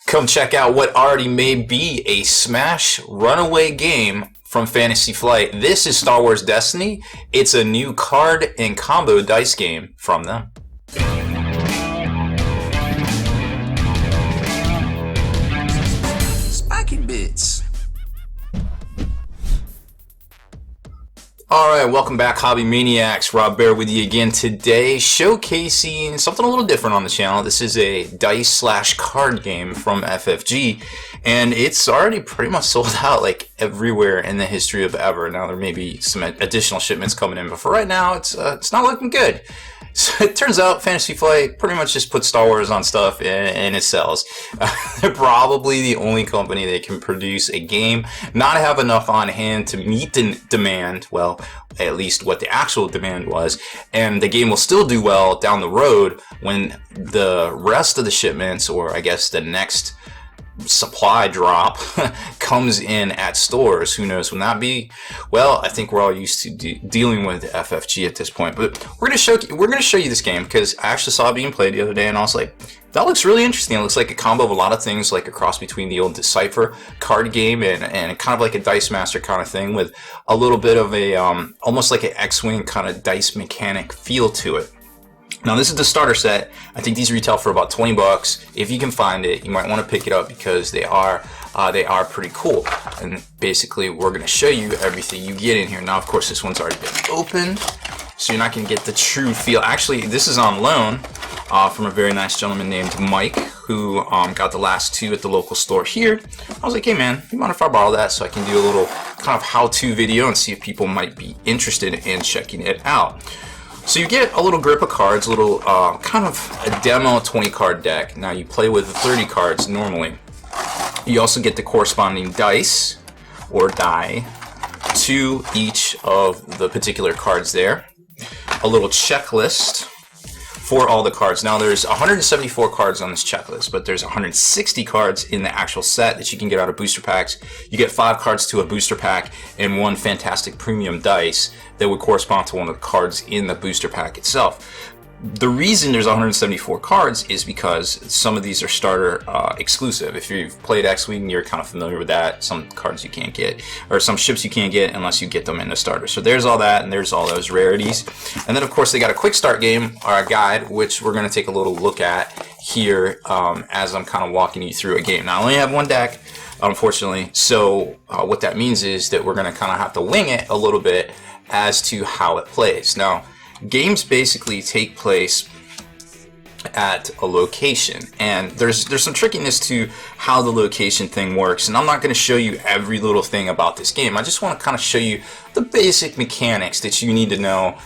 Come check out what already may be a smash runaway game from Fantasy Flight. This is Star Wars Destiny. It's a new card and combo dice game from them. Spiky Bits. Alright, welcome back, Hobby Maniacs. Rob Baer with you again today, showcasing something a little different on the channel. This is a dice/card game from FFG, and it's already pretty much sold out like everywhere in the history of ever. Now there may be some additional shipments coming in, but for right now, it's not looking good. So it turns out Fantasy Flight pretty much just puts Star Wars on stuff and it sells. They're probably the only company that can produce a game, not have enough on hand to meet the demand, well, at least what the actual demand was, and the game will still do well down the road when the rest of the shipments, or I guess the next supply drop comes in at stores. Who knows when that be? Well, I think we're all used to dealing with FFG at this point. But we're gonna show you this game because I actually saw it being played the other day, and I was like, that looks really interesting. It looks like a combo of a lot of things, like a cross between the old Decipher card game and kind of like a Dice Master kind of thing, with a little bit of a almost like an X-Wing kind of dice mechanic feel to it. Now this is the starter set. I think these retail for about 20 bucks. If you can find it, you might want to pick it up because they are pretty cool. And basically, we're going to show you everything you get in here. Now, of course, this one's already been opened, so you're not going to get the true feel. Actually, this is on loan from a very nice gentleman named Mike, who got the last two at the local store here. I was like, hey man, you mind if I borrow that so I can do a little kind of how-to video and see if people might be interested in checking it out. So you get a little grip of cards, a little kind of a demo 20 card deck. Now you play with 30 cards normally. You also get the corresponding dice or die to each of the particular cards there. A little checklist for all the cards. Now there's 174 cards on this checklist, but there's 160 cards in the actual set that you can get out of booster packs. You get 5 cards to a booster pack and 1 fantastic premium dice that would correspond to one of the cards in the booster pack itself. The reason there's 174 cards is because some of these are starter exclusive. If you've played X-Wing, you're kind of familiar with that. Some cards you can't get, or some ships you can't get unless you get them in the starter. So there's all that, and there's all those rarities. And then, of course, they got a quick start game, or a guide, which we're going to take a little look at here as I'm kind of walking you through a game. Now, I only have one deck, unfortunately, so what that means is that we're going to kind of have to wing it a little bit as to how it plays. Now, games basically take place at a location, and there's some trickiness to how the location thing works, and I'm not going to show you every little thing about this game. I just want to kind of show you the basic mechanics that you need to know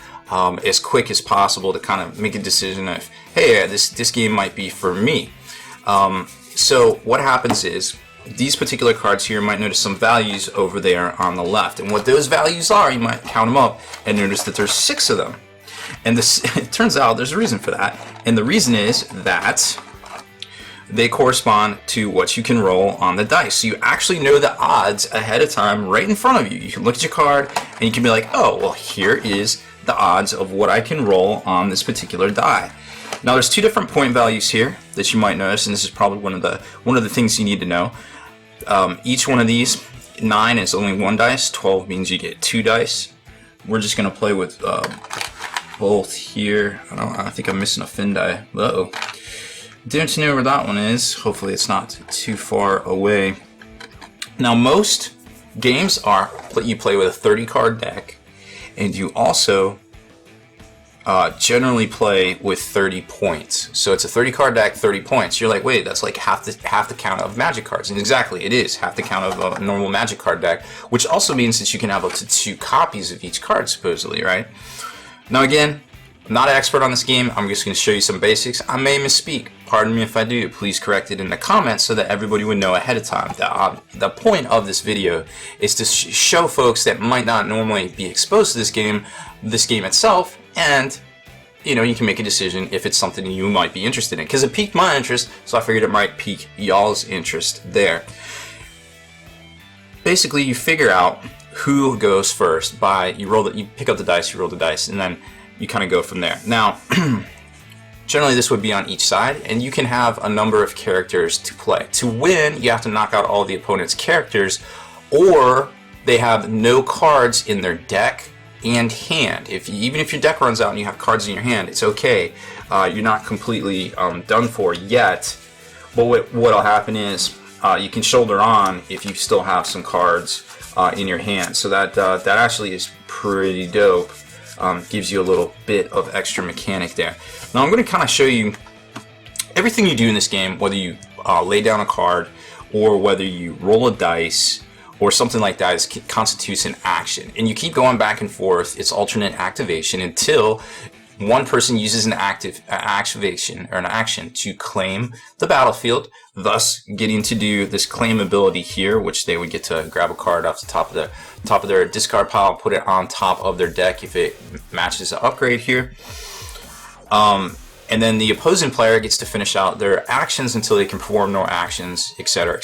as quick as possible to kind of make a decision of, hey, this game might be for me. So what happens is, these particular cards here, you might notice some values over there on the left, and what those values are, you might count them up and notice that there's 6 of them. And this, it turns out there's a reason for that. And the reason is that they correspond to what you can roll on the dice. So you actually know the odds ahead of time right in front of you. You can look at your card and you can be like, oh, well, here is the odds of what I can roll on this particular die. Now there's 2 different point values here that you might notice, and this is probably one of the things you need to know. Each one of these, 9 is only 1 dice, 12 means you get 2 dice. We're just going to play with both here. I think I'm missing a fin die. Uh-oh. Don't know where that one is. Hopefully it's not too far away. Now most games are you play with a 30 card deck, and you also generally play with 30 points. So it's a 30 card deck, 30 points. You're like, wait, that's like half the count of Magic cards. And exactly, it is half the count of a normal Magic card deck, which also means that you can have up to 2 copies of each card, supposedly, right? Now again, I'm not an expert on this game. I'm just going to show you some basics. I may misspeak. Pardon me if I do. Please correct it in the comments so that everybody would know ahead of time. The point of this video is to show folks that might not normally be exposed to this game itself, and you can make a decision if it's something you might be interested in. Because it piqued my interest, so I figured it might pique y'all's interest there. Basically, you figure out who goes first by you pick up the dice, you roll the dice, and then you kind of go from there. Now, Generally, this would be on each side, and you can have a number of characters to play. To win, you have to knock out all the opponent's characters, or they have no cards in their deck and hand. Even if your deck runs out and you have cards in your hand, it's okay. You're not completely done for yet. But what'll happen is you can shoulder on if you still have some cards in your hand. So that actually is pretty dope. Gives you a little bit of extra mechanic there. Now I'm going to kind of show you everything you do in this game, whether you lay down a card or whether you roll a dice or something like that, constitutes an action. And you keep going back and forth. It's alternate activation until one person uses an activation or an action to claim the battlefield, thus getting to do this claim ability here, which they would get to grab a card off the top of their discard pile, put it on top of their deck if it matches the upgrade here. And then the opposing player gets to finish out their actions until they can perform no actions, etc.,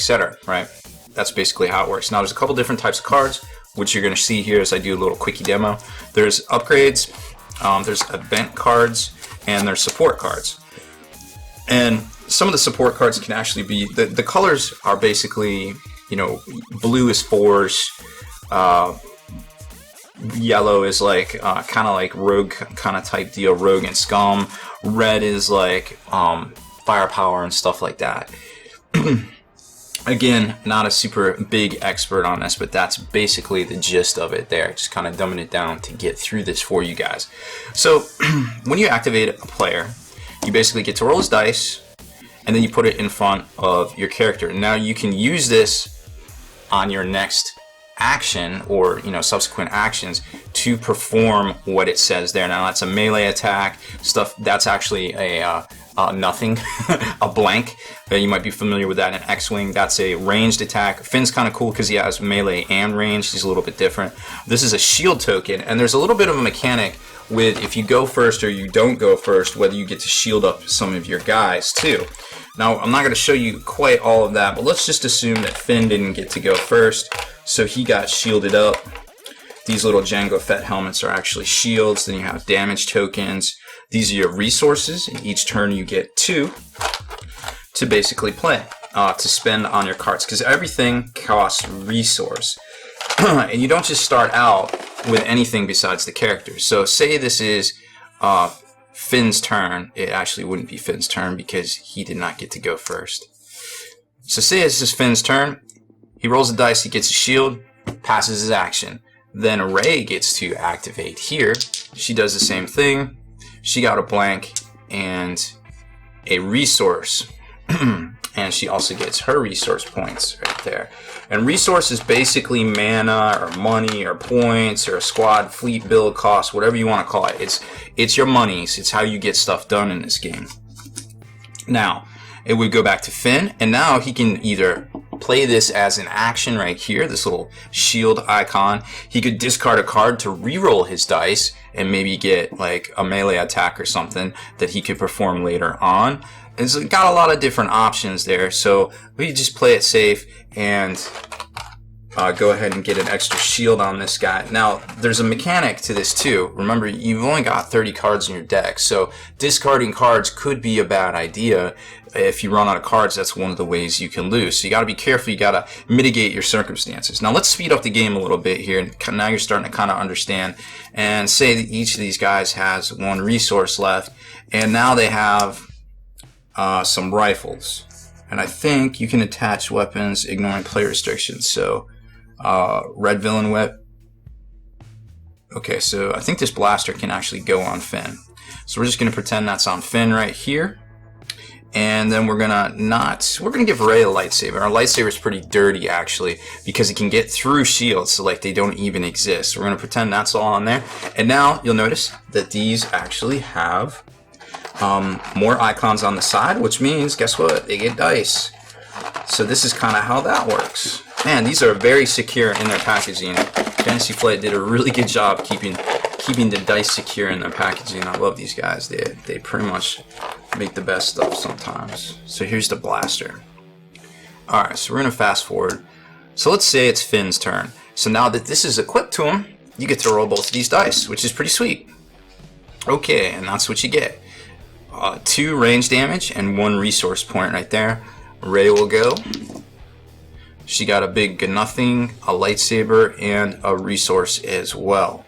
right? That's basically how it works. Now, there's a couple different types of cards, which you're going to see here as I do a little quickie demo. There's upgrades, there's event cards, and there's support cards. And some of the support cards can actually be, the colors are basically, blue is force, yellow is like kind of like rogue kind of type deal, rogue and scum. Red is like firepower and stuff like that. Again, not a super big expert on this, but that's basically the gist of it there. Just kind of dumbing it down to get through this for you guys. So when you activate a player, you basically get to roll his dice, and then you put it in front of your character. Now you can use this on your next action or subsequent actions to perform what it says there. Now that's a melee attack stuff. That's actually a nothing, a blank. You might be familiar with that in X-Wing. That's a ranged attack. Finn's kind of cool because he has melee and ranged. He's a little bit different. This is a shield token, and there's a little bit of a mechanic with if you go first or you don't go first, whether you get to shield up some of your guys too. Now, I'm not going to show you quite all of that, but let's just assume that Finn didn't get to go first, so he got shielded up. These little Jango Fett helmets are actually shields. Then you have damage tokens. These are your resources. In each turn, you get 2 to basically play, to spend on your cards, because everything costs resource. And you don't just start out with anything besides the characters. So say this is Finn's turn. It actually wouldn't be Finn's turn because he did not get to go first. So say this is Finn's turn. He rolls a dice, he gets a shield, passes his action. Then Rey gets to activate here. She does the same thing. She got a blank and a resource. And she also gets her resource points right there. And resource is basically mana or money or points or squad fleet build cost, whatever you want to call it. It's your monies. It's how you get stuff done in this game. Now, it would go back to Finn, and now he can either play this as an action right here, this little shield icon. He could discard a card to re-roll his dice and maybe get like a melee attack or something that he could perform later on. It's got a lot of different options there, so we just play it safe and go ahead and get an extra shield on this guy. Now, there's a mechanic to this too. Remember, you've only got 30 cards in your deck, so discarding cards could be a bad idea. If you run out of cards, that's one of the ways you can lose. So you got to be careful. You got to mitigate your circumstances. Now, let's speed up the game a little bit here. Now you're starting to kind of understand. And say that each of these guys has 1 resource left, and now they have some rifles. And I think you can attach weapons ignoring play restrictions. So red villain whip. Okay, so I think this blaster can actually go on Finn. So we're just going to pretend that's on Finn right here. And then we're gonna give Rey a lightsaber. Our lightsaber is pretty dirty actually, because it can get through shields, so like they don't even exist. We're gonna pretend that's all on there. And now you'll notice that these actually have more icons on the side, which means, guess what? They get dice. So this is kind of how that works. Man, these are very secure in their packaging. Fantasy Flight did a really good job keeping the dice secure in their packaging. I love these guys. They pretty much make the best stuff sometimes. So here's the blaster. Alright, so we're going to fast forward. So let's say it's Finn's turn. So now that this is equipped to him, you get to roll both of these dice, which is pretty sweet. Okay, and that's what you get. 2 range damage and 1 resource point right there. Ray will go. She got a big nothing, a lightsaber, and a resource as well.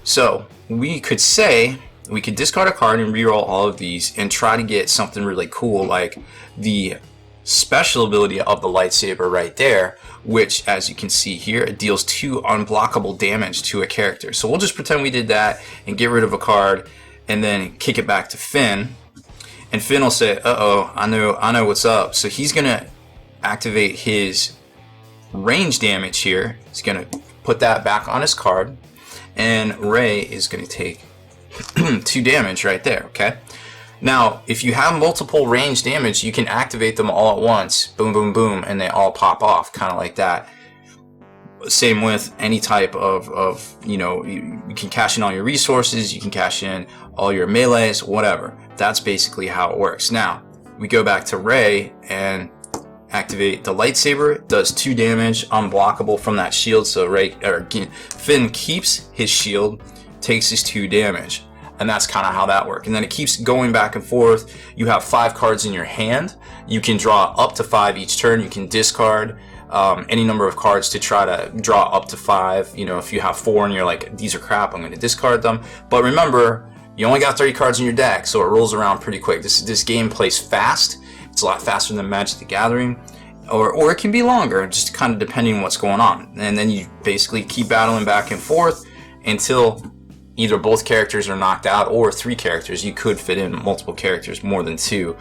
So we could say we could discard a card and reroll all of these and try to get something really cool like the special ability of the lightsaber right there, which, as you can see here, it deals 2 unblockable damage to a character. So we'll just pretend we did that and get rid of a card and then kick it back to Finn. And Finn will say, uh-oh, I know what's up. So he's going to activate his range damage here. He's going to put that back on his card. And Ray is going to take 2 damage right there, okay? Now, if you have multiple range damage, you can activate them all at once. Boom, boom, boom, and they all pop off, kind of like that. Same with any type of you know, you can cash in all your resources, you can cash in all your melees, whatever. That's basically how it works. Now, we go back to Ray and activate the lightsaber. It does 2 damage, unblockable from that shield. So Finn keeps his shield, takes his 2 damage. And that's kind of how that works. And then it keeps going back and forth. You have 5 cards in your hand. You can draw up to 5 each turn. You can discard any number of cards to try to draw up to 5. You know, if you have 4 and you're like, these are crap, I'm going to discard them. But remember, you only got 30 cards in your deck, so it rolls around pretty quick. This game plays fast. It's a lot faster than Magic the Gathering. Or it can be longer, just kind of depending on what's going on. And then you basically keep battling back and forth until either both characters are knocked out, or 3 characters. You could fit in multiple characters, more than 2,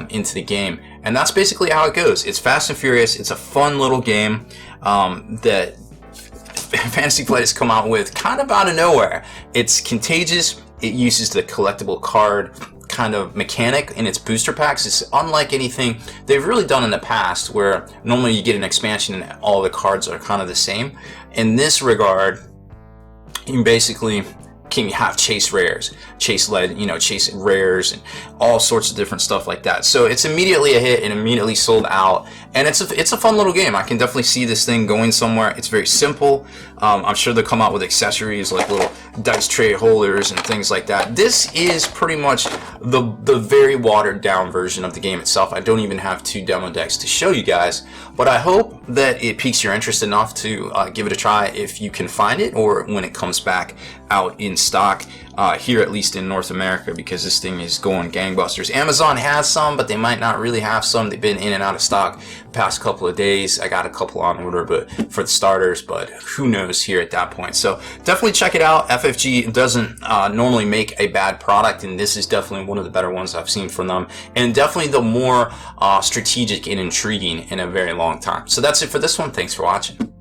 into the game. And that's basically how it goes. It's fast and furious. It's a fun little game that Fantasy Flight has come out with kind of out of nowhere. It's contagious. It uses the collectible card kind of mechanic in its booster packs. It's unlike anything they've really done in the past, where normally you get an expansion and all the cards are kind of the same. In this regard, you basically can have chase rares, chase rares, and all sorts of different stuff like that. So it's immediately a hit and immediately sold out, and it's a fun little game. I can definitely see this thing going somewhere. It's very simple. I'm sure they'll come out with accessories like little dice tray holders and things like that. This is pretty much the very watered down version of the game itself. I don't even have 2 demo decks to show you guys, but I hope that it piques your interest enough to give it a try if you can find it, or when it comes back out in stock here, at least in North America, because this thing is going gangbusters. Amazon has some, but they might not really have some. They've been in and out of stock the past couple of days. I got a couple on order, but for the starters, but who knows here at that point. So definitely check it out. FFG doesn't normally make a bad product, and this is definitely one of the better ones I've seen from them, and definitely the more strategic and intriguing in a very long time. So that's it for this one. Thanks for watching.